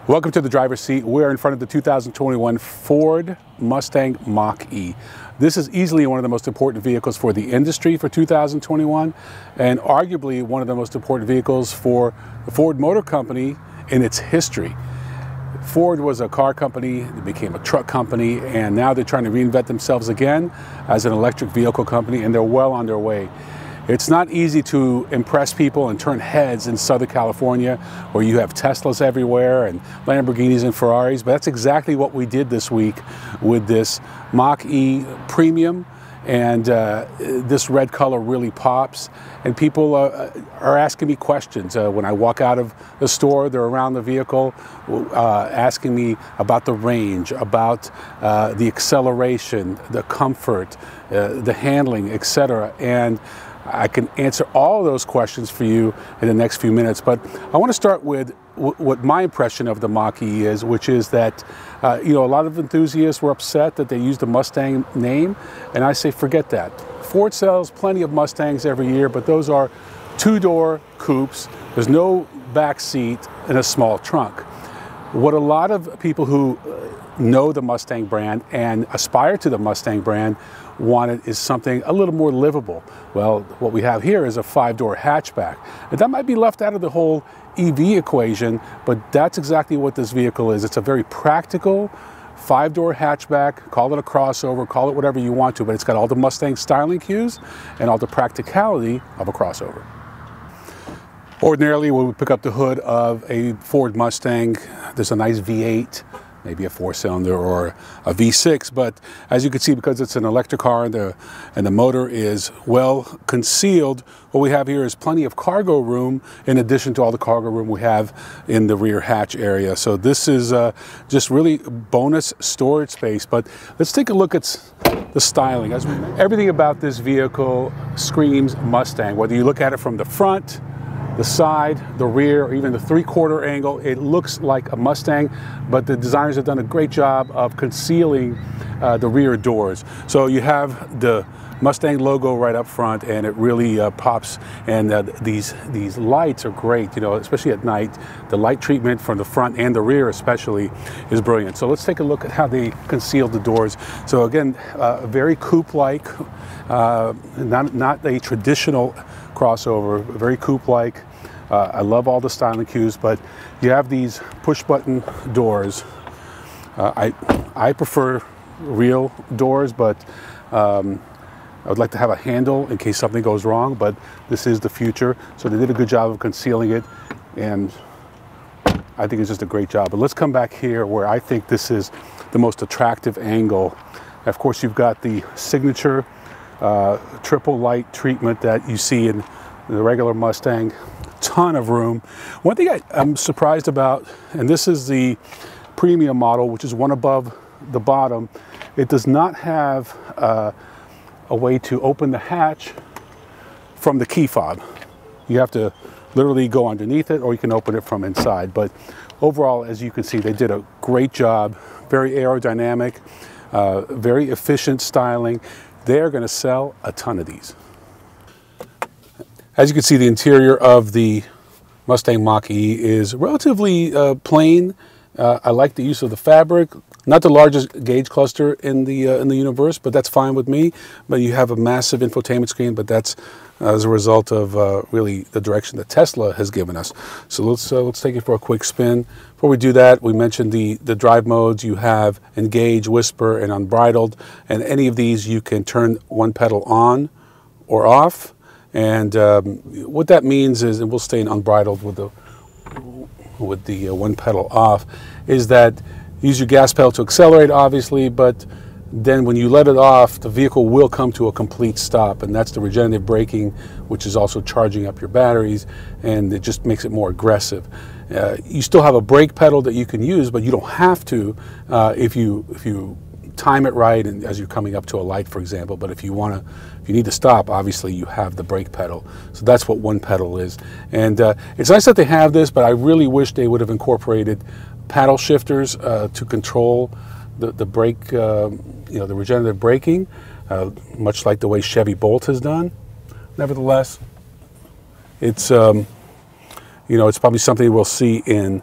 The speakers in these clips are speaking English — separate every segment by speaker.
Speaker 1: Welcome to the driver's seat. We're in front of the 2021 Ford Mustang Mach E. This is easily one of the most important vehicles for the industry for 2021, and arguably one of the most important vehicles for the Ford Motor Company in its history. Ford was a car company, it became a truck company, and now they're trying to reinvent themselves again as an electric vehicle company, and they're well on their way. It's not easy to impress people and turn heads in Southern California where you have Teslas everywhere and Lamborghinis and Ferraris, but that's exactly what we did this week with this Mach E Premium. And this red color really pops, and people are asking me questions. When I walk out of the store, they're around the vehicle asking me about the range, about the acceleration, the comfort, the handling, etc. And I can answer all of those questions for you in the next few minutes, but I want to start with what my impression of the Mach E is, which is that a lot of enthusiasts were upset that they used the Mustang name, and I say forget that. Ford sells plenty of Mustangs every year, but those are two-door coupes. There's no back seat and a small trunk. What a lot of people who know the Mustang brand and aspire to the Mustang brand wanted is something a little more livable. Well, what we have here is a five-door hatchback, and that might be left out of the whole EV equation, but that's exactly what this vehicle is. It's a very practical five-door hatchback. Call it a crossover, call it whatever you want to, but it's got all the Mustang styling cues and all the practicality of a crossover. Ordinarily, when we pick up the hood of a Ford Mustang, there's a nice V8, maybe a four-cylinder or a V6, but as you can see, because it's an electric car and the motor is well concealed, what we have here is plenty of cargo room in addition to all the cargo room we have in the rear hatch area. So this is just really bonus storage space. But let's take a look at the styling. Everything about this vehicle screams Mustang. Whether you look at it from the front, the side, the rear, or even the three-quarter angle, it looks like a Mustang, but the designers have done a great job of concealing the rear doors. So you have the Mustang logo right up front, and it really pops. And these lights are great, especially at night. The light treatment from the front and the rear especially is brilliant. So let's take a look at how they conceal the doors. So again, very coupe-like, not a traditional crossover, very coupe-like. I love all the styling cues, but you have these push-button doors. I prefer real doors, but I would like to have a handle in case something goes wrong, but this is the future. So they did a good job of concealing it, and I think it's just a great job. But let's come back here where I think this is the most attractive angle. Of course, you've got the signature triple light treatment that you see in the regular Mustang. Ton of room. One thing I'm surprised about, and this is the premium model, which is one above the bottom, it does not have a way to open the hatch from the key fob. You have to literally go underneath it, or you can open it from inside. But overall, as you can see, they did a great job. Very aerodynamic, very efficient styling. They're going to sell a ton of these. As you can see, the interior of the Mustang Mach E is relatively plain. I like the use of the fabric. Not the largest gauge cluster in the universe, but that's fine with me. But you have a massive infotainment screen, but that's as a result of really the direction that Tesla has given us. So let's take it for a quick spin. Before we do that, we mentioned the drive modes. You have Engage, Whisper, and Unbridled, and any of these you can turn one pedal on or off. And what that means is, and we'll stay in Unbridled with the one pedal off, is that use your gas pedal to accelerate, obviously, but then when you let it off, the vehicle will come to a complete stop, and that's the regenerative braking, which is also charging up your batteries, and it just makes it more aggressive. You still have a brake pedal that you can use, but you don't have to if you time it right and as you're coming up to a light, for example. But if you need to stop, obviously you have the brake pedal. So that's what one pedal is. And it's nice that they have this, but I really wish they would have incorporated paddle shifters to control the brake, the regenerative braking, much like the way Chevy Bolt has done. Nevertheless, it's it's probably something we'll see in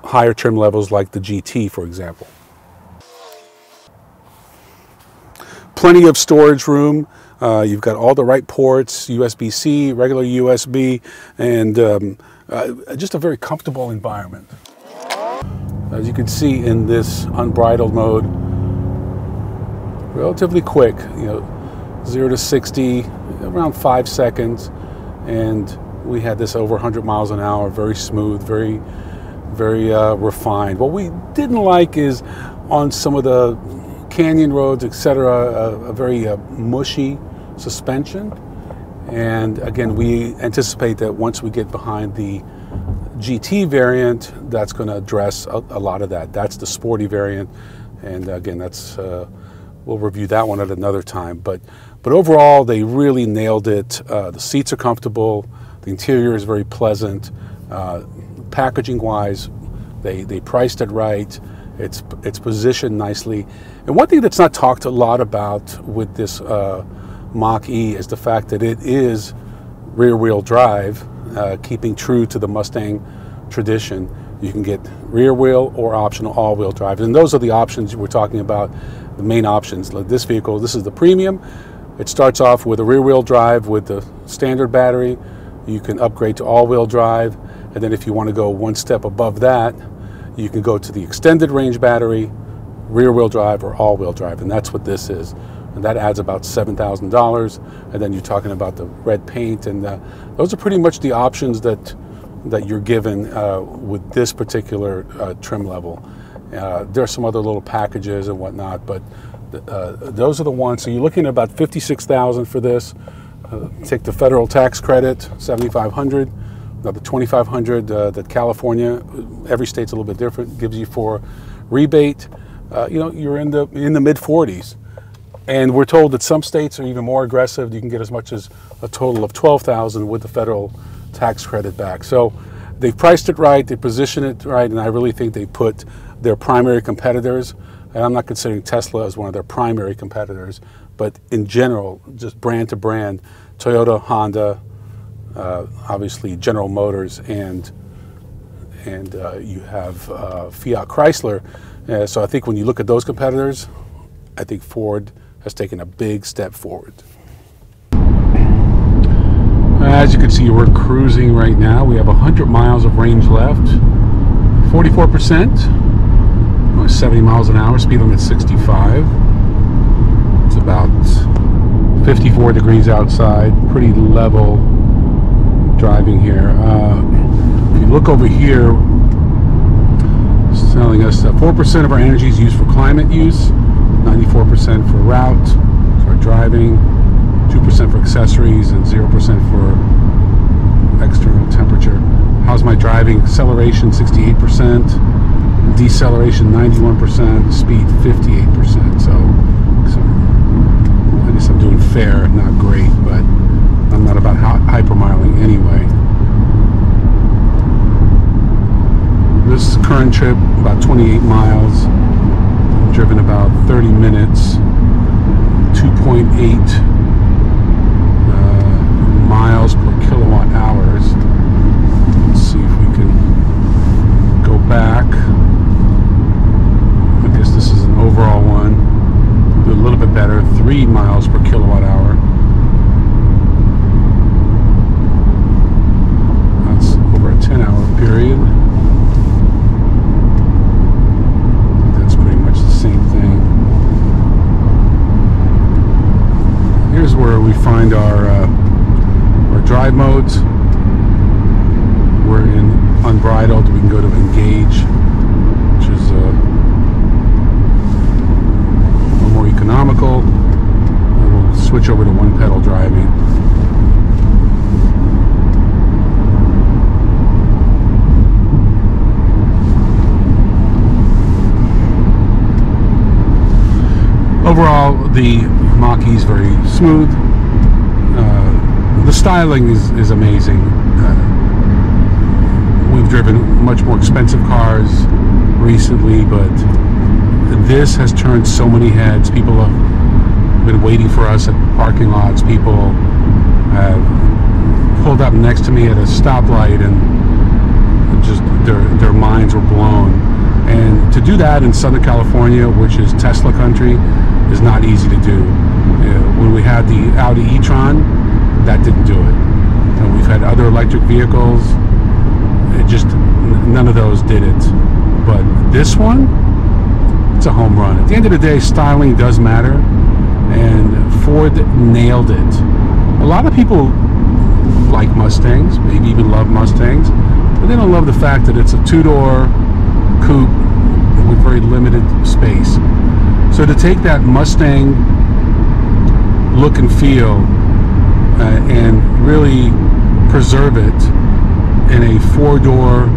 Speaker 1: higher trim levels like the GT, for example. Plenty of storage room. You've got all the right ports, USB-C, regular USB, and just a very comfortable environment. As you can see in this unbridled mode, relatively quick, 0 to 60, around 5 seconds, and we had this over 100 miles an hour, very smooth, very refined. What we didn't like is on some of the canyon roads, etc., a very mushy suspension. And again, we anticipate that once we get behind the GT variant, that's going to address a lot of that. That's the sporty variant, and again, that's we'll review that one at another time. But overall, they really nailed it. The seats are comfortable. The interior is very pleasant. Packaging-wise, they priced it right. It's positioned nicely. And one thing that's not talked a lot about with this Mach E is the fact that it is rear-wheel drive, keeping true to the Mustang tradition. You can get rear-wheel or optional all-wheel drive. And those are the options we're talking about, the main options. Like this vehicle, this is the premium. It starts off with a rear-wheel drive with the standard battery. You can upgrade to all-wheel drive. And then if you want to go one step above that, you can go to the extended range battery, rear-wheel drive, or all-wheel drive, and that's what this is. And that adds about $7,000. And then you're talking about the red paint, and those are pretty much the options that you're given with this particular trim level. There are some other little packages and whatnot, but those are the ones. So you're looking at about $56,000 for this. Take the federal tax credit, $7,500. Now the $2,500 that California, every state's a little bit different, gives you for rebate. You're in the mid-40s, and we're told that some states are even more aggressive. You can get as much as a total of $12,000 with the federal tax credit back. So they've priced it right, they positioned it right, and I really think they put their primary competitors. And I'm not considering Tesla as one of their primary competitors, but in general, just brand to brand, Toyota, Honda. Obviously General Motors, and you have Fiat Chrysler. So I think when you look at those competitors, I think Ford has taken a big step forward. As you can see, we're cruising right now. We have 100 miles of range left, 44%, 70 miles an hour, speed limit 65. It's about 54 degrees outside, pretty level driving here. If you look over here, it's telling us that 4% of our energy is used for climate use, 94% for route, for driving, 2% for accessories, and 0% for external temperature. How's my driving? Acceleration 68%, deceleration 91%, speed 58%. So I guess I'm doing fair, not great, but I'm not about hypermiling anyway. This current trip, about 28 miles, driven about 30 minutes, 2.8 miles per kilowatt hours. Let's see if we can go back. I guess this is an overall one. Do a little bit better, 3 miles per kilowatt hour. That's over a 10-hour period. That's pretty much the same thing. Here's where we find our drive modes. We're in unbridled. We can go to engage, which is a little more economical. And we'll switch over to one pedal driving. Overall, the Mach E is very smooth. The styling is amazing. We've driven much more expensive cars recently, but this has turned so many heads. People have been waiting for us at parking lots. People have pulled up next to me at a stoplight and just their minds were blown. And to do that in Southern California, which is Tesla country, is not easy to do. When we had the Audi e-tron, that didn't do it. And we've had other electric vehicles, none of those did it. But this one, it's a home run. At the end of the day, styling does matter, and Ford nailed it. A lot of people like Mustangs, maybe even love Mustangs, but they don't love the fact that it's a two-door coupe with very limited space. So to take that Mustang look and feel and really preserve it in a four-door,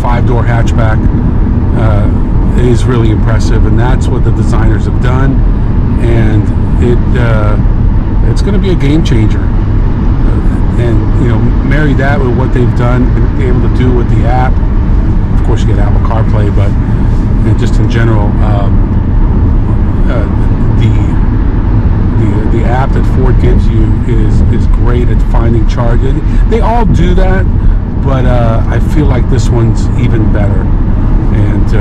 Speaker 1: five-door hatchback is really impressive, and that's what the designers have done, and it's going to be a game changer. And marry that with what they've done and be able to do with the app. Of course, you get Apple CarPlay, but just in general, the app that Ford gives you is great at finding charges. They all do that, but I feel like this one's even better, and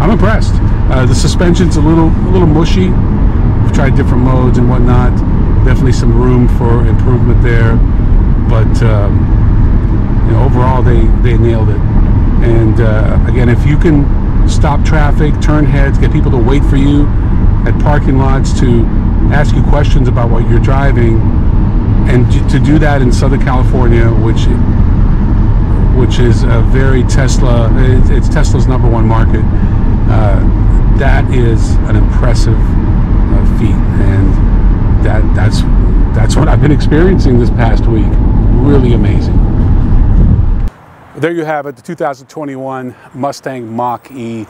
Speaker 1: I'm impressed. The suspension's a little mushy. We've tried different modes and whatnot. Definitely some room for improvement there, but overall they nailed it. And again, if you can stop traffic, turn heads, get people to wait for you at parking lots to ask you questions about what you're driving, and to do that in Southern California, which is a very Tesla, it's Tesla's #1 market, that is an impressive feat, and that's what I've been experiencing this past week. Really amazing. There you have it, the 2021 Mustang Mach E,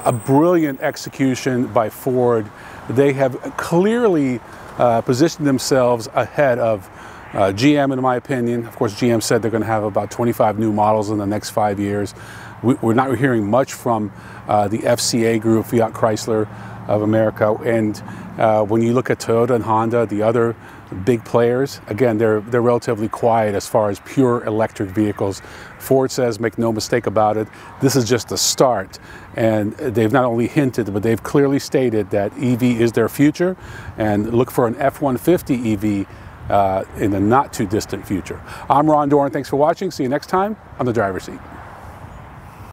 Speaker 1: a brilliant execution by Ford. They have clearly positioned themselves ahead of GM, in my opinion. Of course, GM said they're going to have about 25 new models in the next 5 years. We're not hearing much from the FCA group, Fiat Chrysler of America, and when you look at Toyota and Honda, the other big players, again, they're relatively quiet as far as pure electric vehicles. Ford says, make no mistake about it, this is just the start, and they've not only hinted, but they've clearly stated that EV is their future, and look for an F-150 EV in the not too distant future. I'm Ron Doran, thanks for watching, see you next time on The Driver's Seat.